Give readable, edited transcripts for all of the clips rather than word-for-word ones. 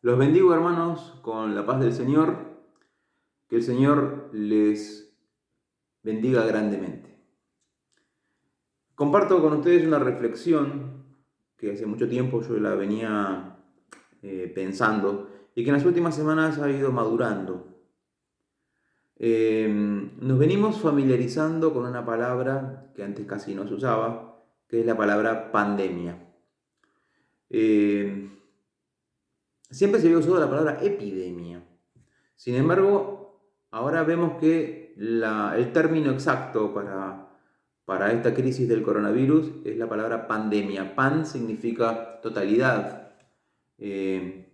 Los bendigo, hermanos, con la paz del Señor. Que el Señor les bendiga grandemente. Comparto con ustedes una reflexión que hace mucho tiempo yo la venía pensando y que en las últimas semanas ha ido madurando. Nos venimos familiarizando con una palabra que antes casi no se usaba, que es la palabra pandemia. Siempre se había usado la palabra epidemia. Sin embargo, ahora vemos que el término exacto para esta crisis del coronavirus es la palabra pandemia. Pan significa totalidad, eh,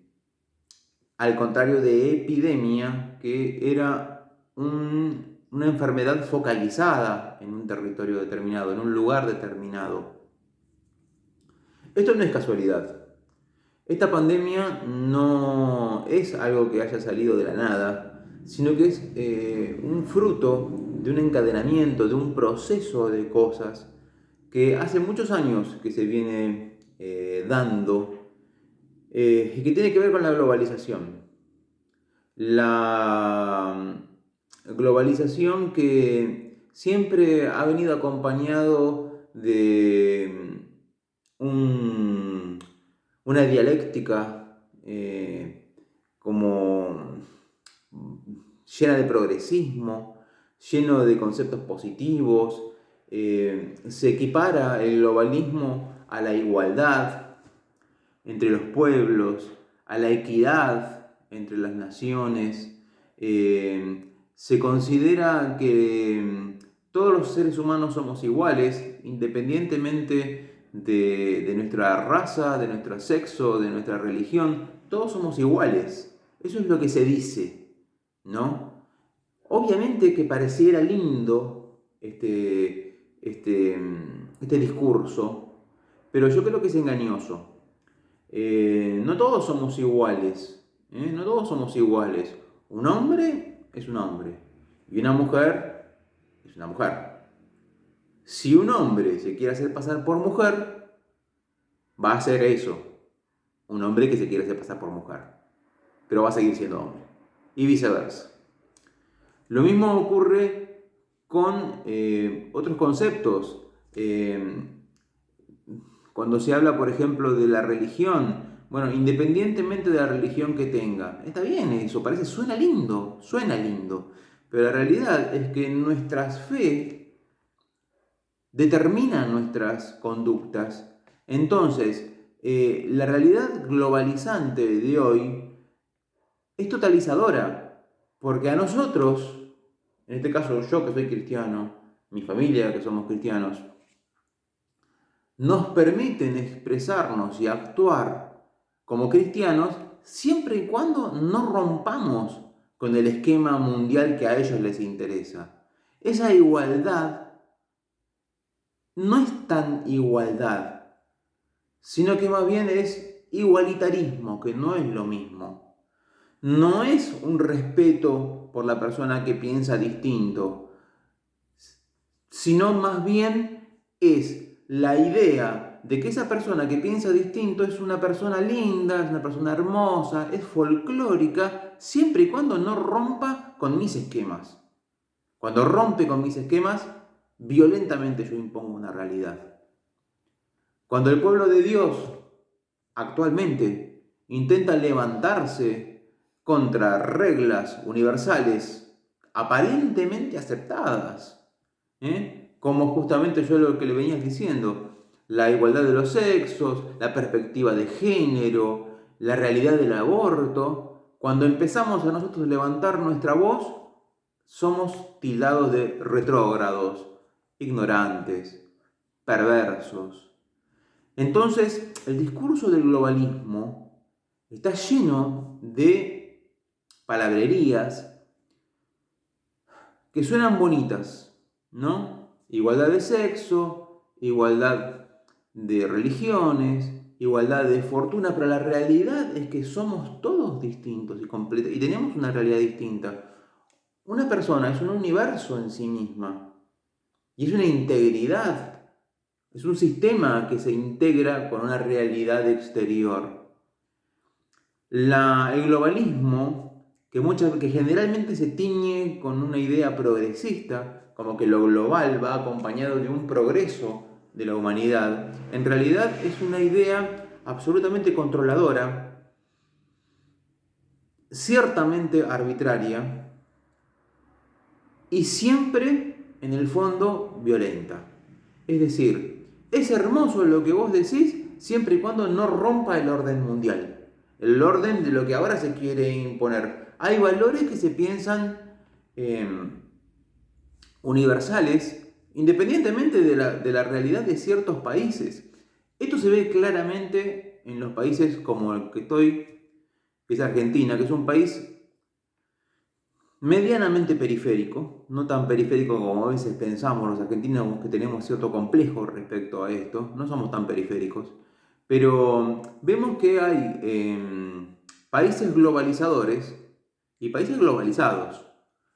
al contrario de epidemia, que era una enfermedad focalizada en un territorio determinado, en un lugar determinado. Esto no es casualidad. Esta pandemia no es algo que haya salido de la nada, sino que es un fruto de un encadenamiento, de un proceso de cosas que hace muchos años que se viene dando y que tiene que ver con la globalización. La globalización que siempre ha venido acompañado de una dialéctica como llena de progresismo, lleno de conceptos positivos. Se equipara el globalismo a la igualdad entre los pueblos, a la equidad entre las naciones. Se considera que todos los seres humanos somos iguales, independientemente de nuestra raza, de nuestro sexo, de nuestra religión. Todos somos iguales. Eso es lo que se dice, ¿no? Obviamente que pareciera lindo este discurso, pero yo creo que es engañoso. No todos somos iguales, no todos somos iguales. Un hombre es un hombre y una mujer es una mujer. Si un hombre se quiere hacer pasar por mujer, va a ser eso, un hombre que se quiere hacer pasar por mujer, pero va a seguir siendo hombre. Y viceversa. Lo mismo ocurre con otros conceptos. Cuando se habla, por ejemplo, de la religión, bueno, independientemente de la religión que tenga, está bien eso, suena lindo, pero la realidad es que nuestras fe determinan nuestras conductas. Entonces, la realidad globalizante de hoy es totalizadora, porque a nosotros, en este caso yo que soy cristiano, mi familia que somos cristianos, nos permiten expresarnos y actuar como cristianos siempre y cuando no rompamos con el esquema mundial que a ellos les interesa. Esa igualdad no es tan igualdad, sino que más bien es igualitarismo, que no es lo mismo. No es un respeto por la persona que piensa distinto, sino más bien es la idea de que esa persona que piensa distinto es una persona linda, es una persona hermosa, es folclórica, siempre y cuando no rompa con mis esquemas. Cuando rompe con mis esquemas, violentamente yo impongo una realidad. Cuando el pueblo de Dios actualmente intenta levantarse contra reglas universales aparentemente aceptadas, como justamente yo lo que le venía diciendo, la igualdad de los sexos, la perspectiva de género, la realidad del aborto, cuando empezamos a nosotros levantar nuestra voz, somos tildados de retrógrados, ignorantes, perversos. Entonces, el discurso del globalismo está lleno de palabrerías que suenan bonitas, ¿no? Igualdad de sexo, igualdad de religiones, igualdad de fortuna, pero la realidad es que somos todos distintos y tenemos una realidad distinta. Una persona es un universo en sí misma y es una integridad, es un sistema que se integra con una realidad exterior. El globalismo, que generalmente se tiñe con una idea progresista, como que lo global va acompañado de un progreso de la humanidad, en realidad es una idea absolutamente controladora, ciertamente arbitraria y siempre, en el fondo, violenta. Es decir, es hermoso lo que vos decís siempre y cuando no rompa el orden mundial, el orden de lo que ahora se quiere imponer. Hay valores que se piensan eh, universales, independientemente de la realidad de ciertos países. Esto se ve claramente en los países como el que estoy, que es Argentina, que es un país medianamente periférico, no tan periférico como a veces pensamos los argentinos, que tenemos cierto complejo respecto a esto, no somos tan periféricos, pero vemos que hay países globalizadores y países globalizados.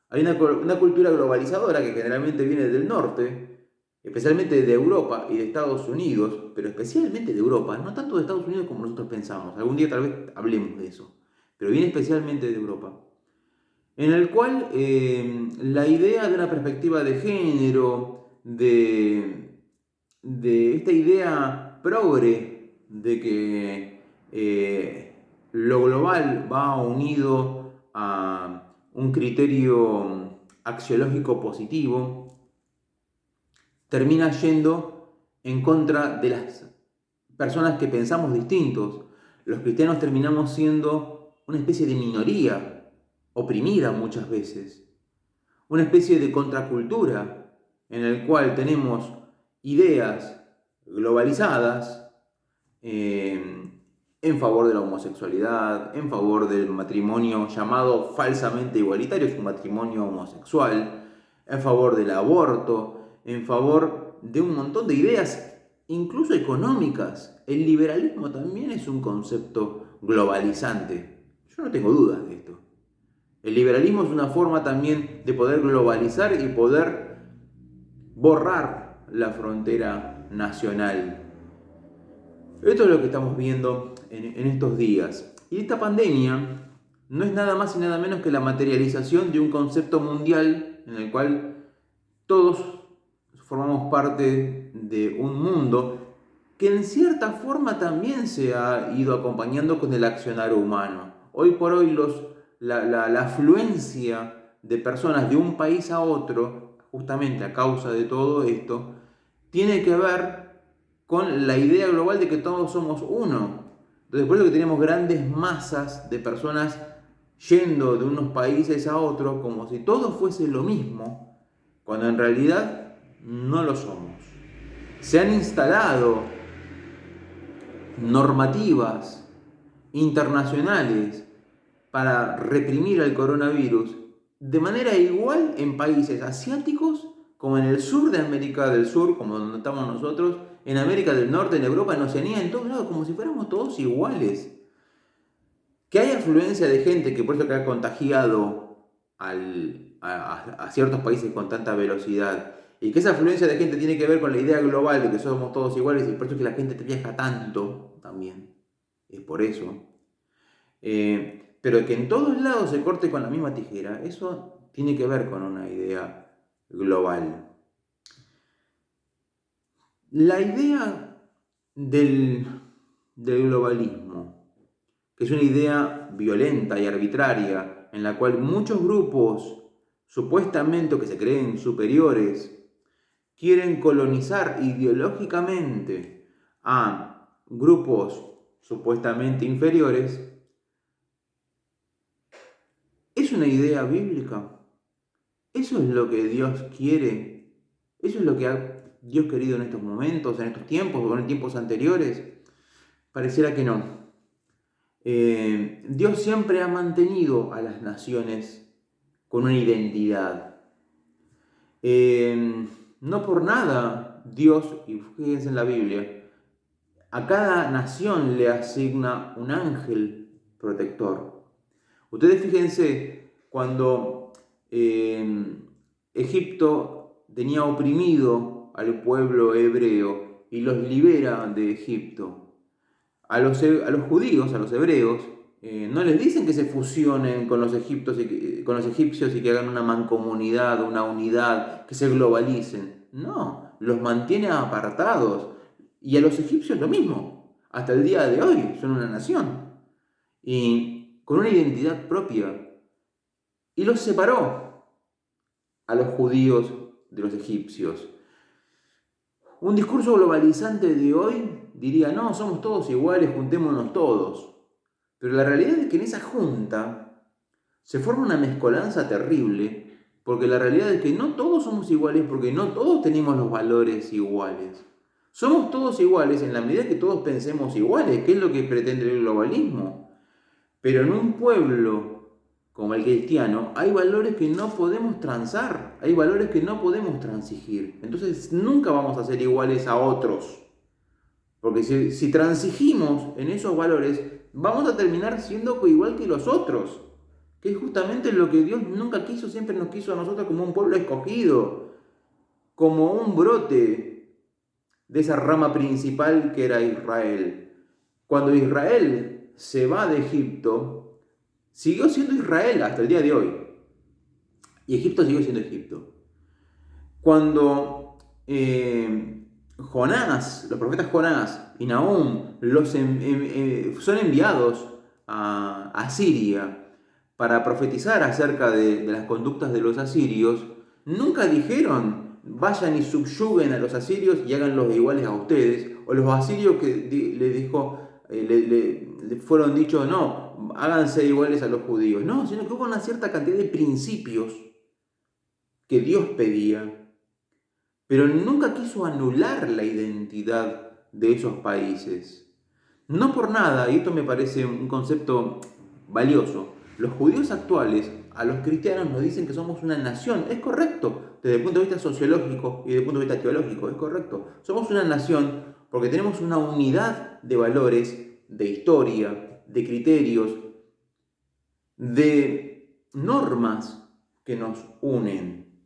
Hay una cultura globalizadora que generalmente viene del norte, especialmente de Europa y de Estados Unidos, pero especialmente de Europa, no tanto de Estados Unidos como nosotros pensamos. Algún día tal vez hablemos de eso, pero viene especialmente de Europa, en el cual la idea de una perspectiva de género, de esta idea progre, de que lo global va unido a un criterio axiológico positivo, termina yendo en contra de las personas que pensamos distintos. Los cristianos terminamos siendo una especie de minoría, oprimida muchas veces, una especie de contracultura en el cual tenemos ideas globalizadas en favor de la homosexualidad, en favor del matrimonio llamado falsamente igualitario, es un matrimonio homosexual, en favor del aborto, en favor de un montón de ideas, incluso económicas. El liberalismo también es un concepto globalizante. Yo no tengo dudas de esto. El liberalismo es una forma también de poder globalizar y poder borrar la frontera nacional. Esto es lo que estamos viendo en estos días. Y esta pandemia no es nada más y nada menos que la materialización de un concepto mundial en el cual todos formamos parte de un mundo que en cierta forma también se ha ido acompañando con el accionar humano. Hoy por hoy la afluencia de personas de un país a otro, justamente a causa de todo esto, tiene que ver con la idea global de que todos somos uno. Entonces, por eso que tenemos grandes masas de personas yendo de unos países a otros como si todo fuese lo mismo, cuando en realidad no lo somos. Se han instalado normativas internacionales para reprimir al coronavirus de manera igual en países asiáticos como en el sur de América del Sur, como donde estamos nosotros, en América del Norte, en Europa, en Oceanía, en todos lados, como si fuéramos todos iguales. Que hay afluencia de gente que por eso que ha contagiado a ciertos países con tanta velocidad, y que esa afluencia de gente tiene que ver con la idea global de que somos todos iguales, y por eso que la gente viaja tanto también, es por eso. Pero que en todos lados se corte con la misma tijera, eso tiene que ver con una idea global. La idea del globalismo, que es una idea violenta y arbitraria, en la cual muchos grupos, supuestamente que se creen superiores, quieren colonizar ideológicamente a grupos supuestamente inferiores, ¿es una idea bíblica? ¿Eso es lo que Dios quiere? ¿Eso es lo que ha Dios querido en estos momentos, en estos tiempos o en tiempos anteriores? Pareciera que no. Dios siempre ha mantenido a las naciones con una identidad. No por nada Dios, y fíjense en la Biblia, a cada nación le asigna un ángel protector. Ustedes fíjense cuando Egipto tenía oprimido al pueblo hebreo y los libera de Egipto. A los judíos, a los hebreos, no les dicen que se fusionen con los con los egipcios y que hagan una mancomunidad, una unidad, que se globalicen. No, los mantiene apartados. Y a los egipcios lo mismo. Hasta el día de hoy son una nación. Y con una identidad propia. Y los separó a los judíos de los egipcios. Un discurso globalizante de hoy diría, no, somos todos iguales, juntémonos todos. Pero la realidad es que en esa junta se forma una mezcolanza terrible, porque la realidad es que no todos somos iguales, porque no todos tenemos los valores iguales. Somos todos iguales en la medida que todos pensemos iguales, que es lo que pretende el globalismo. Pero en un pueblo como el cristiano hay valores que no podemos transar, hay valores que no podemos transigir. Entonces nunca vamos a ser iguales a otros. Porque si transigimos en esos valores, vamos a terminar siendo igual que los otros. Que es justamente lo que Dios nunca quiso, siempre nos quiso a nosotros como un pueblo escogido, como un brote de esa rama principal que era Israel. Cuando Israel se va de Egipto, siguió siendo Israel hasta el día de hoy. Y Egipto siguió siendo Egipto. Cuando Jonás, los profetas Jonás y Nahum son enviados a Siria para profetizar acerca de las conductas de los asirios, nunca dijeron vayan y subyuguen a los asirios y háganlos iguales a ustedes, o los asirios que le fueron dichos no, háganse iguales a los judíos. No, sino que hubo una cierta cantidad de principios que Dios pedía, pero nunca quiso anular la identidad de esos países. No por nada, y esto me parece un concepto valioso, los judíos actuales a los cristianos nos dicen que somos una nación. Es correcto, desde el punto de vista sociológico y desde el punto de vista teológico, es correcto. Somos una nación porque tenemos una unidad de valores, de historia, de criterios, de normas que nos unen.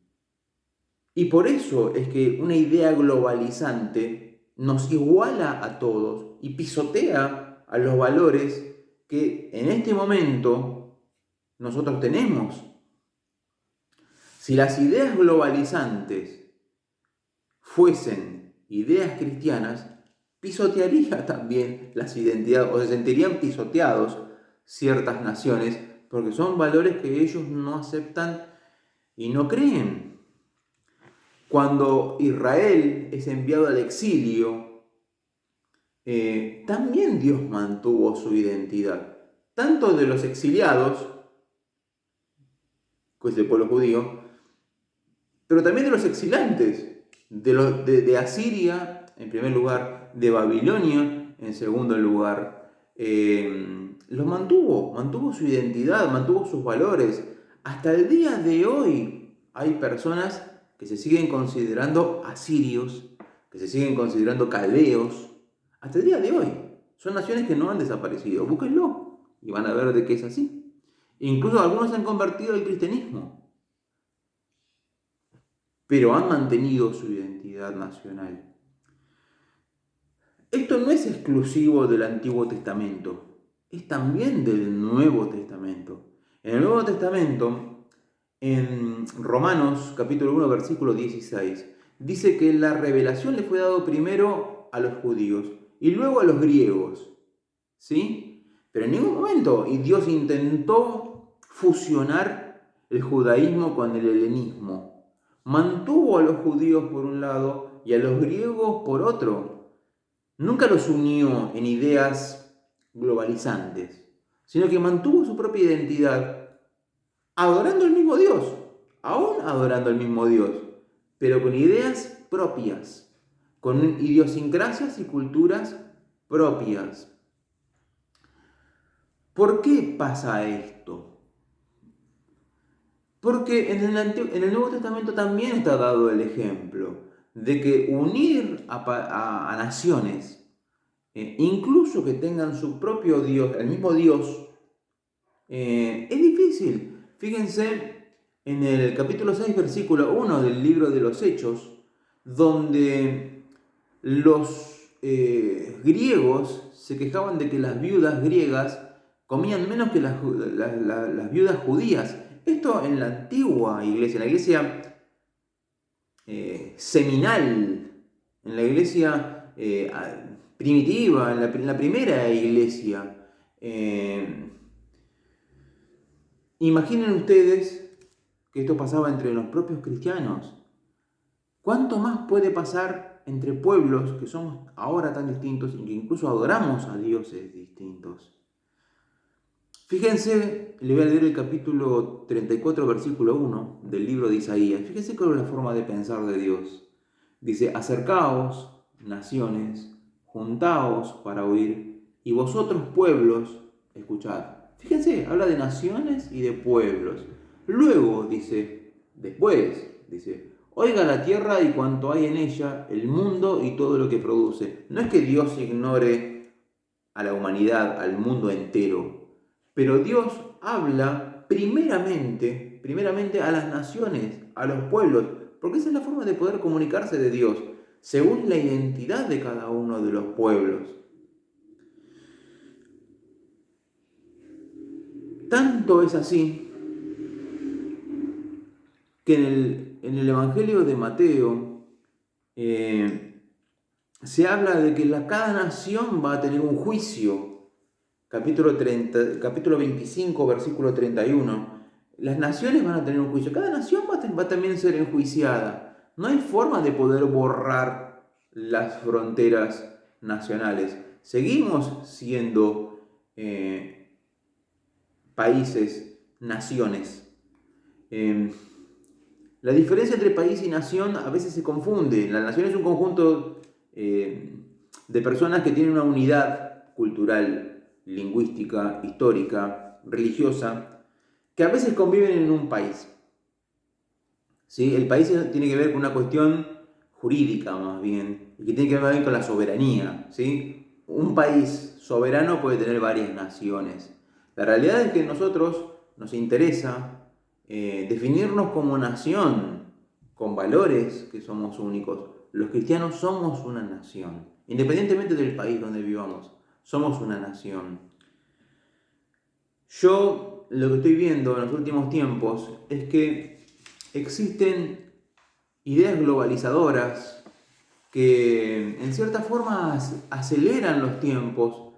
Y por eso es que una idea globalizante nos iguala a todos y pisotea a los valores que en este momento nosotros tenemos. Si las ideas globalizantes fuesen ideas cristianas, pisotearía también las identidades, o se sentirían pisoteados ciertas naciones, porque son valores que ellos no aceptan y no creen. Cuando Israel es enviado al exilio, también Dios mantuvo su identidad, tanto de los exiliados, que es el pueblo judío, pero también de los exilantes, de Asiria, en primer lugar, de Babilonia, en segundo lugar. Los mantuvo su identidad, mantuvo sus valores. Hasta el día de hoy hay personas que se siguen considerando asirios, que se siguen considerando caldeos, hasta el día de hoy. Son naciones que no han desaparecido. Búsquenlo y van a ver de qué es así. Incluso algunos se han convertido al cristianismo, pero han mantenido su identidad nacional. Esto no es exclusivo del Antiguo Testamento, es también del Nuevo Testamento. En el Nuevo Testamento, en Romanos capítulo 1, versículo 16, dice que la revelación le fue dado primero a los judíos y luego a los griegos, ¿sí? Pero en ningún momento Dios intentó fusionar el judaísmo con el helenismo. Mantuvo a los judíos por un lado y a los griegos por otro. Nunca los unió en ideas globalizantes, sino que mantuvo su propia identidad, adorando al mismo Dios, aún adorando al mismo Dios, pero con ideas propias, con idiosincrasias y culturas propias. ¿Por qué pasa esto? Porque en el Nuevo Testamento también está dado el ejemplo de que unir a naciones, incluso que tengan su propio Dios, el mismo Dios, es difícil. Fíjense en el capítulo 6, versículo 1 del libro de los Hechos, donde los griegos se quejaban de que las viudas griegas comían menos que las viudas judías. Esto en la antigua iglesia, en la iglesia seminal, en la iglesia primitiva, en la primera iglesia. Imaginen ustedes que esto pasaba entre los propios cristianos. ¿Cuánto más puede pasar entre pueblos que somos ahora tan distintos y que incluso adoramos a dioses distintos? Fíjense, le voy a leer el capítulo 34, versículo 1 del libro de Isaías. Fíjense cuál es la forma de pensar de Dios. Dice, acercaos, naciones, juntaos para oír, y vosotros pueblos, escuchad. Fíjense, habla de naciones y de pueblos. Luego dice, después, dice, oiga la tierra y cuanto hay en ella, el mundo y todo lo que produce. No es que Dios ignore a la humanidad, al mundo entero, pero Dios habla primeramente a las naciones, a los pueblos, porque esa es la forma de poder comunicarse de Dios, según la identidad de cada uno de los pueblos. Tanto es así que en el Evangelio de Mateo se habla de que cada nación va a tener un juicio. Capítulo 25, versículo 31. Las naciones van a tener un juicio. Cada nación va también a ser enjuiciada. No hay forma de poder borrar las fronteras nacionales. Seguimos siendo países, naciones. La diferencia entre país y nación a veces se confunde. La nación es un conjunto de personas que tienen una unidad cultural, lingüística, histórica, religiosa, que a veces conviven en un país. ¿Sí? El país tiene que ver con una cuestión jurídica más bien, y que tiene que ver con la soberanía. ¿Sí? Un país soberano puede tener varias naciones. La realidad es que a nosotros nos interesa definirnos como nación, con valores que somos únicos. Los cristianos somos una nación, independientemente del país donde vivamos. Somos una nación. Yo lo que estoy viendo en los últimos tiempos es que existen ideas globalizadoras que en cierta forma aceleran los tiempos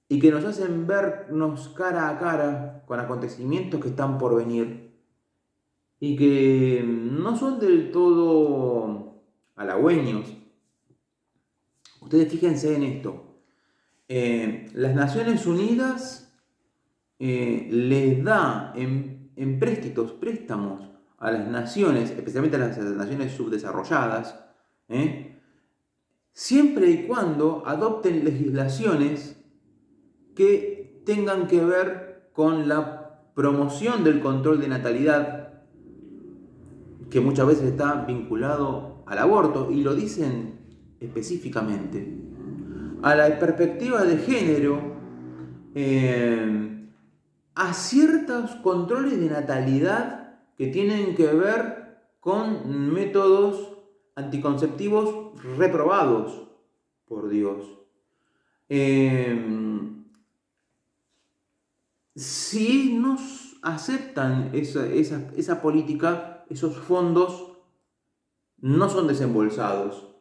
y que nos hacen vernos cara a cara con acontecimientos que están por venir y que no son del todo halagüeños. Ustedes fíjense en esto. Las Naciones Unidas les da en préstamos a las naciones, especialmente a las naciones subdesarrolladas, siempre y cuando adopten legislaciones que tengan que ver con la promoción del control de natalidad, que muchas veces está vinculado al aborto, y lo dicen específicamente, a la perspectiva de género, a ciertos controles de natalidad que tienen que ver con métodos anticonceptivos reprobados por Dios. Si nos aceptan esa política, esos fondos no son desembolsados.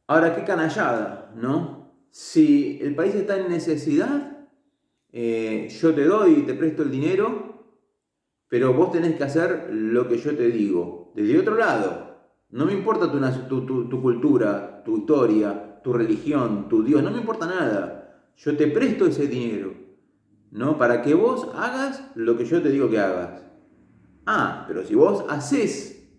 Ahora, qué canallada, ¿no? Si el país está en necesidad, yo te doy y te presto el dinero, pero vos tenés que hacer lo que yo te digo. Desde otro lado, no me importa tu cultura, tu historia, tu religión, tu Dios, no me importa nada. Yo te presto ese dinero, ¿no? Para que vos hagas lo que yo te digo que hagas. Pero si vos haces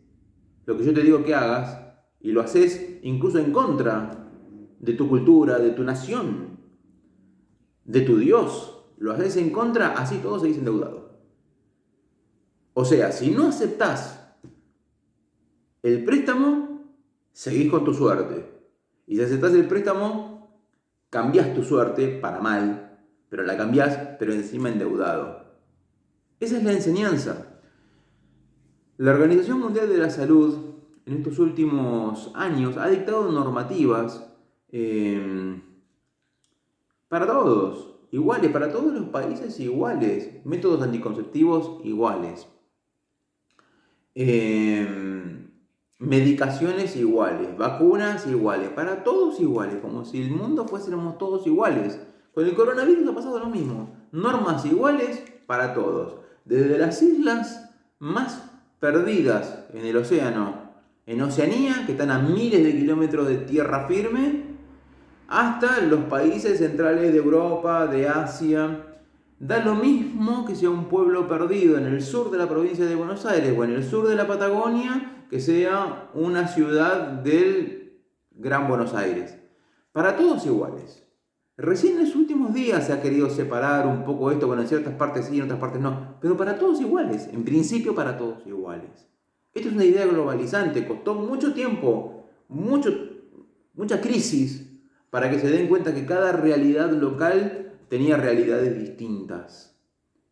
lo que yo te digo que hagas, y lo haces incluso en contra de tu cultura, de tu nación, de tu Dios, lo haces en contra, así todos seguís endeudados. O sea, si no aceptás el préstamo, seguís con tu suerte. Y si aceptás el préstamo, cambiás tu suerte para mal, pero la cambiás, pero encima endeudado. Esa es la enseñanza. La Organización Mundial de la Salud en estos últimos años ha dictado normativas para todos, iguales, para todos los países iguales, métodos anticonceptivos iguales, medicaciones iguales, vacunas iguales, para todos iguales, como si el mundo fuésemos todos iguales. Con el coronavirus ha pasado lo mismo, normas iguales para todos, desde las islas más perdidas en el océano, en Oceanía, que están a miles de kilómetros de tierra firme, hasta los países centrales de Europa, de Asia. Da lo mismo que sea un pueblo perdido en el sur de la provincia de Buenos Aires o en el sur de la Patagonia, que sea una ciudad del Gran Buenos Aires. Para todos iguales. Recién en los últimos días se ha querido separar un poco esto, bueno, en ciertas partes sí, en otras partes no, pero para todos iguales, en principio para todos iguales. Esto es una idea globalizante, costó mucho tiempo, mucha crisis para que se den cuenta que cada realidad local tenía realidades distintas.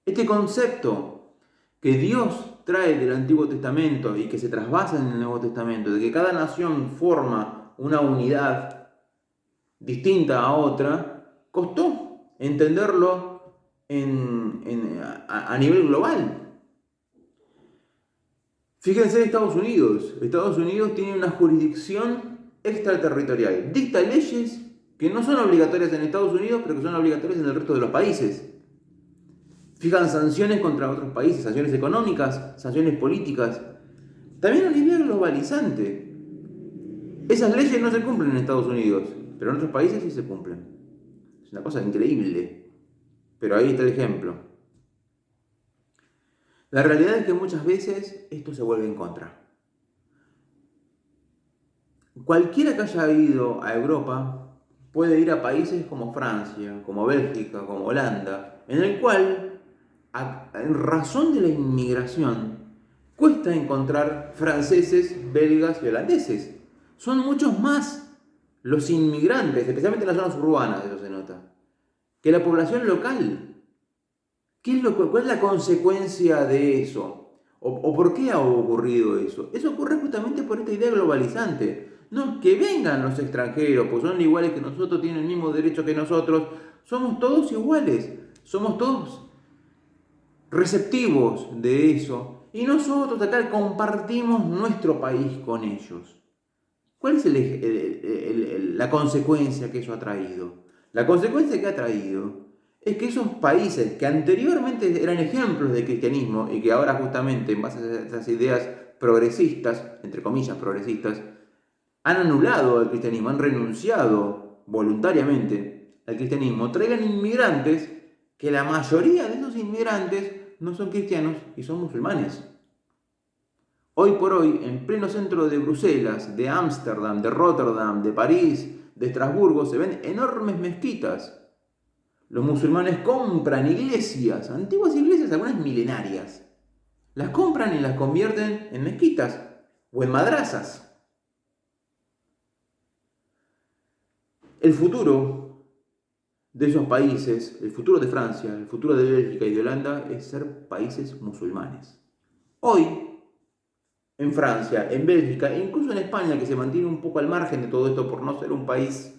Este concepto que Dios trae del Antiguo Testamento y que se trasvasa en el Nuevo Testamento, de que cada nación forma una unidad distinta a otra, costó entenderlo a nivel global. Fíjense en Estados Unidos. Estados Unidos tiene una jurisdicción extraterritorial. Dicta leyes que no son obligatorias en Estados Unidos, pero que son obligatorias en el resto de los países. Fijan sanciones contra otros países, sanciones económicas, sanciones políticas. También a nivel globalizante. Esas leyes no se cumplen en Estados Unidos, pero en otros países sí se cumplen. Es una cosa increíble. Pero ahí está el ejemplo. La realidad es que muchas veces esto se vuelve en contra. Cualquiera que haya ido a Europa puede ir a países como Francia, como Bélgica, como Holanda, en el cual, en razón de la inmigración, cuesta encontrar franceses, belgas y holandeses. Son muchos más los inmigrantes, especialmente en las zonas urbanas, eso se nota, que la población local. ¿Cuál es la consecuencia de eso? ¿O por qué ha ocurrido eso? Eso ocurre justamente por esta idea globalizante. No, que vengan los extranjeros, pues son iguales que nosotros, tienen el mismo derecho que nosotros. Somos todos iguales, somos todos receptivos de eso. Y nosotros acá compartimos nuestro país con ellos. ¿Cuál es la consecuencia que eso ha traído? La consecuencia que ha traído es que esos países que anteriormente eran ejemplos de cristianismo y que ahora justamente en base a esas ideas progresistas, entre comillas progresistas, han anulado al cristianismo, han renunciado voluntariamente al cristianismo, traigan inmigrantes que la mayoría de esos inmigrantes no son cristianos y son musulmanes. Hoy por hoy, en pleno centro de Bruselas, de Ámsterdam, de Rotterdam, de París, de Estrasburgo, se ven enormes mezquitas. Los musulmanes compran iglesias, antiguas iglesias, algunas milenarias. Las compran y las convierten en mezquitas o en madrazas. El futuro de esos países, el futuro de Francia, el futuro de Bélgica y de Holanda es ser países musulmanes. Hoy, en Francia, en Bélgica e incluso en España, que se mantiene un poco al margen de todo esto por no ser un país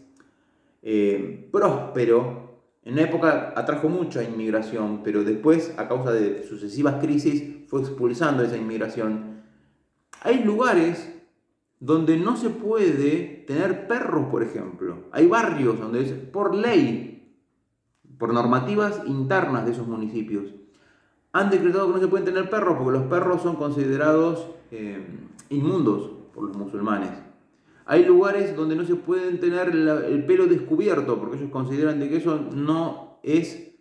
próspero, en una época atrajo mucha inmigración, pero después, a causa de sucesivas crisis, fue expulsando esa inmigración. Hay lugares donde no se puede tener perros, por ejemplo. Hay barrios donde es por ley, por normativas internas de esos municipios, han decretado que no se pueden tener perros porque los perros son considerados inmundos por los musulmanes. Hay lugares donde no se pueden tener el pelo descubierto porque ellos consideran de que eso no es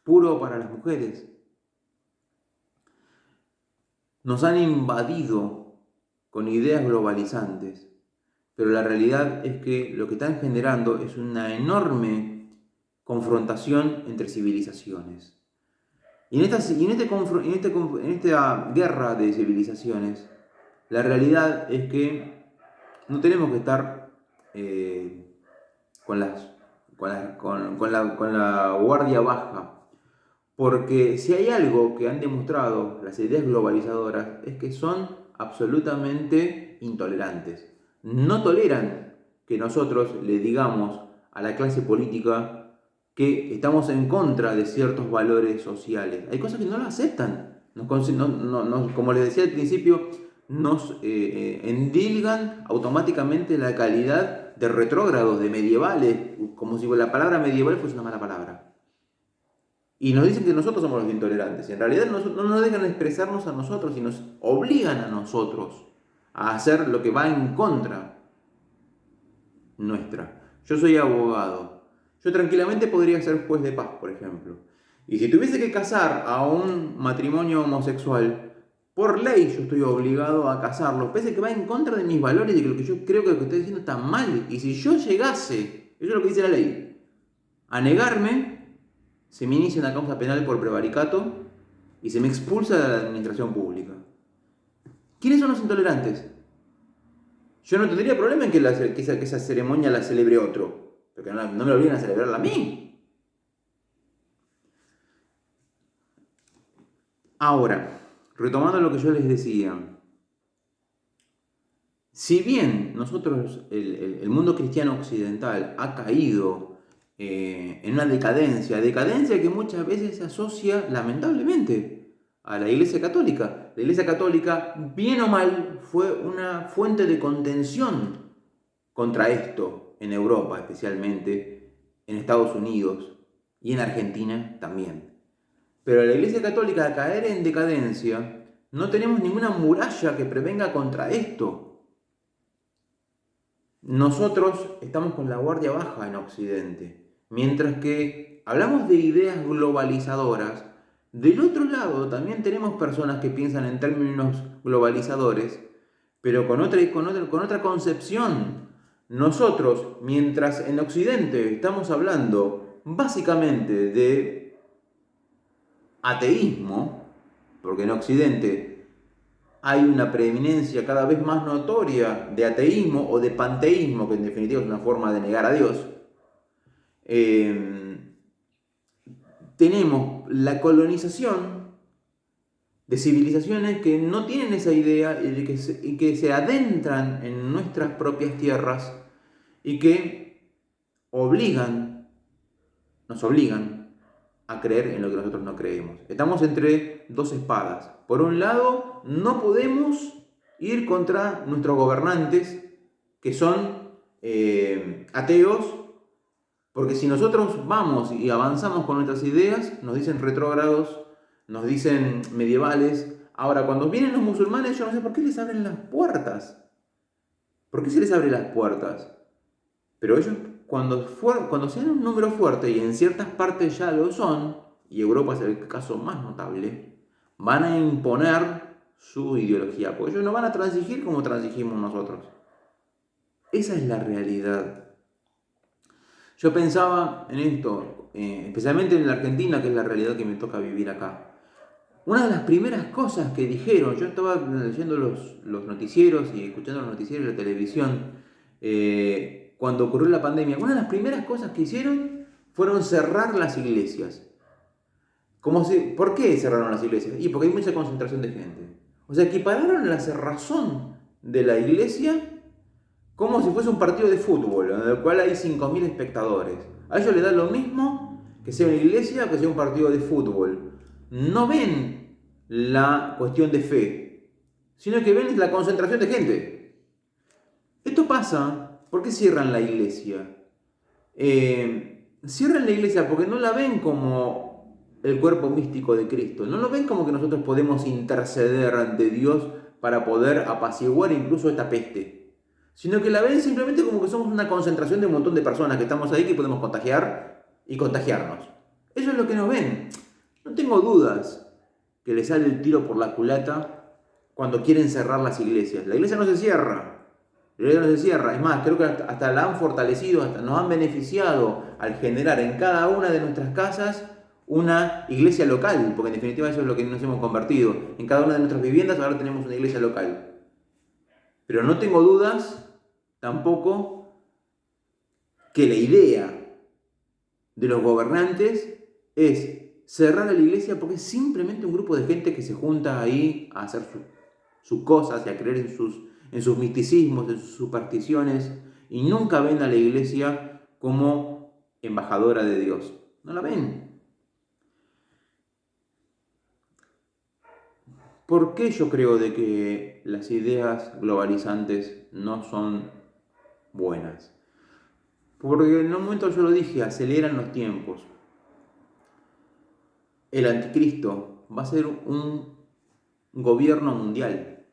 puro para las mujeres. Nos han invadido con ideas globalizantes, pero la realidad es que lo que están generando es una enorme confrontación entre civilizaciones. Y en esta guerra de civilizaciones, la realidad es que no tenemos que estar con la guardia baja, porque si hay algo que han demostrado las ideas globalizadoras es que son absolutamente intolerantes. No toleran que nosotros le digamos a la clase política que estamos en contra de ciertos valores sociales. Hay cosas que no las aceptan. Como les decía al principio, nos endilgan automáticamente la calidad de retrógrados, de medievales, como si la palabra medieval fuese una mala palabra. Y nos dicen que nosotros somos los intolerantes. Y en realidad no nos dejan expresarnos a nosotros y nos obligan a nosotros a hacer lo que va en contra nuestra. Yo soy abogado. Yo tranquilamente podría ser juez de paz, por ejemplo. Y si tuviese que casar a un matrimonio homosexual, por ley yo estoy obligado a casarlos, pese a que va en contra de mis valores y que lo que yo creo que lo que estoy diciendo está mal. Y si yo llegase, eso es lo que dice la ley, a negarme, se me inicia una causa penal por prevaricato y se me expulsa de la administración pública. ¿Quiénes son los intolerantes? Yo no tendría problema en que esa ceremonia la celebre otro, porque no me lo obliguen a celebrarla a mí. Ahora, retomando lo que yo les decía, si bien nosotros, el mundo cristiano occidental, ha caído en una decadencia que muchas veces se asocia lamentablemente a la Iglesia Católica. La Iglesia Católica, bien o mal, fue una fuente de contención contra esto en Europa, especialmente en Estados Unidos y en Argentina también. Pero la Iglesia Católica, al caer en decadencia, no tenemos ninguna muralla que prevenga contra esto. Nosotros estamos con la guardia baja en Occidente, mientras que hablamos de ideas globalizadoras. Del otro lado también tenemos personas que piensan en términos globalizadores, pero con otra concepción. Nosotros, mientras en Occidente estamos hablando básicamente de ateísmo, porque en Occidente hay una preeminencia cada vez más notoria de ateísmo o de panteísmo, que en definitiva es una forma de negar a Dios. Tenemos la colonización de civilizaciones que no tienen esa idea y que se adentran en nuestras propias tierras y que nos obligan a creer en lo que nosotros no creemos. Estamos entre dos espadas. Por un lado, no podemos ir contra nuestros gobernantes, que son ateos, porque si nosotros vamos y avanzamos con nuestras ideas, nos dicen retrógrados, nos dicen medievales. Ahora, cuando vienen los musulmanes, yo no sé por qué les abren las puertas. ¿Por qué se les abren las puertas? Pero ellos, cuando sean un número fuerte, y en ciertas partes ya lo son, y Europa es el caso más notable, van a imponer su ideología, porque ellos no van a transigir como transigimos nosotros. Esa es la realidad. Yo pensaba en esto, especialmente en la Argentina, que es la realidad que me toca vivir acá. Una de las primeras cosas que dijeron, yo estaba leyendo los noticieros y escuchando los noticieros de la televisión, cuando ocurrió la pandemia, una de las primeras cosas que hicieron fueron cerrar las iglesias. ¿Por qué cerraron las iglesias? Y porque hay mucha concentración de gente. O sea, equipararon la cerrazón de la iglesia como si fuese un partido de fútbol, en el cual hay 5.000 espectadores. A ellos les da lo mismo que sea una iglesia o que sea un partido de fútbol. No ven la cuestión de fe, sino que ven la concentración de gente. Esto pasa, ¿por qué cierran la iglesia? Cierran la iglesia porque no la ven como el cuerpo místico de Cristo. No lo ven como que nosotros podemos interceder ante Dios para poder apaciguar incluso esta peste. Sino que la ven simplemente como que somos una concentración de un montón de personas que estamos ahí que podemos contagiar y contagiarnos. Eso es lo que nos ven. No tengo dudas que les sale el tiro por la culata cuando quieren cerrar las iglesias. La iglesia no se cierra. La iglesia no se cierra. Es más, creo que hasta la han fortalecido, hasta nos han beneficiado al generar en cada una de nuestras casas una iglesia local, porque en definitiva eso es lo que nos hemos convertido. En cada una de nuestras viviendas ahora tenemos una iglesia local. Pero no tengo dudas tampoco que la idea de los gobernantes es cerrar a la iglesia porque es simplemente un grupo de gente que se junta ahí a hacer sus cosas y a creer en sus misticismos, en sus supersticiones, y nunca ven a la iglesia como embajadora de Dios. No la ven. ¿Por qué yo creo de que las ideas globalizantes no son buenas? Porque en un momento yo lo dije, aceleran los tiempos. El anticristo va a ser un gobierno mundial,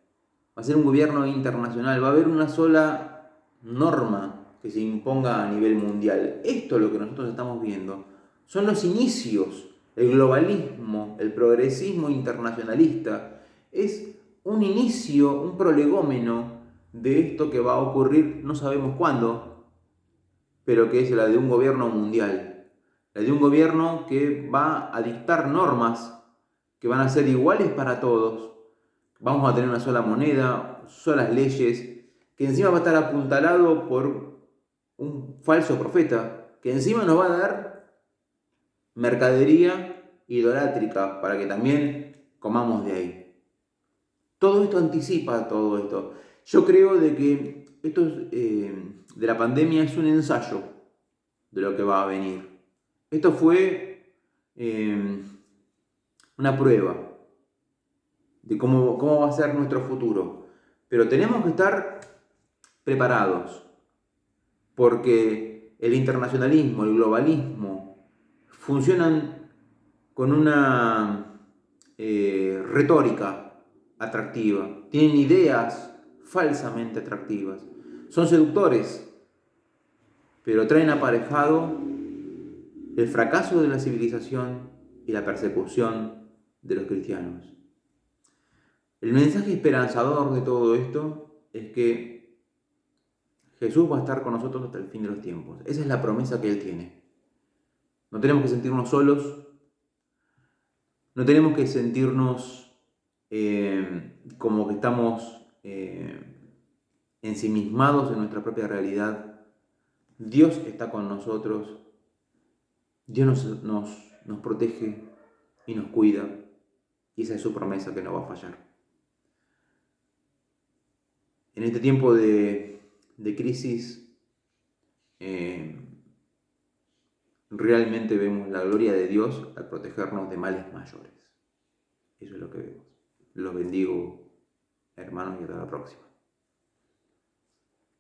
va a ser un gobierno internacional, va a haber una sola norma que se imponga a nivel mundial. Esto es lo que nosotros estamos viendo. Son los inicios, el globalismo, el progresismo internacionalista. Es un inicio, un prolegómeno de esto que va a ocurrir, no sabemos cuándo, pero que es la de un gobierno mundial. La de un gobierno que va a dictar normas que van a ser iguales para todos. Vamos a tener una sola moneda, solas leyes, que encima va a estar apuntalado por un falso profeta, que encima nos va a dar mercadería idolátrica para que también comamos de ahí. Todo esto anticipa todo esto. Yo creo de que esto de la pandemia es un ensayo de lo que va a venir. Esto fue una prueba de cómo va a ser nuestro futuro. Pero tenemos que estar preparados, porque el internacionalismo, el globalismo, funcionan con una retórica atractiva, tienen ideas falsamente atractivas, son seductores, pero traen aparejado el fracaso de la civilización y la persecución de los cristianos. El mensaje esperanzador de todo esto es que Jesús va a estar con nosotros hasta el fin de los tiempos. Esa es la promesa que Él tiene. No tenemos que sentirnos solos, no tenemos que sentirnos como que estamos ensimismados en nuestra propia realidad. Dios está con nosotros, Dios nos protege y nos cuida, y esa es su promesa que no va a fallar. En este tiempo de crisis, realmente vemos la gloria de Dios al protegernos de males mayores. Eso es lo que vemos. Los bendigo, hermanos, y hasta la próxima.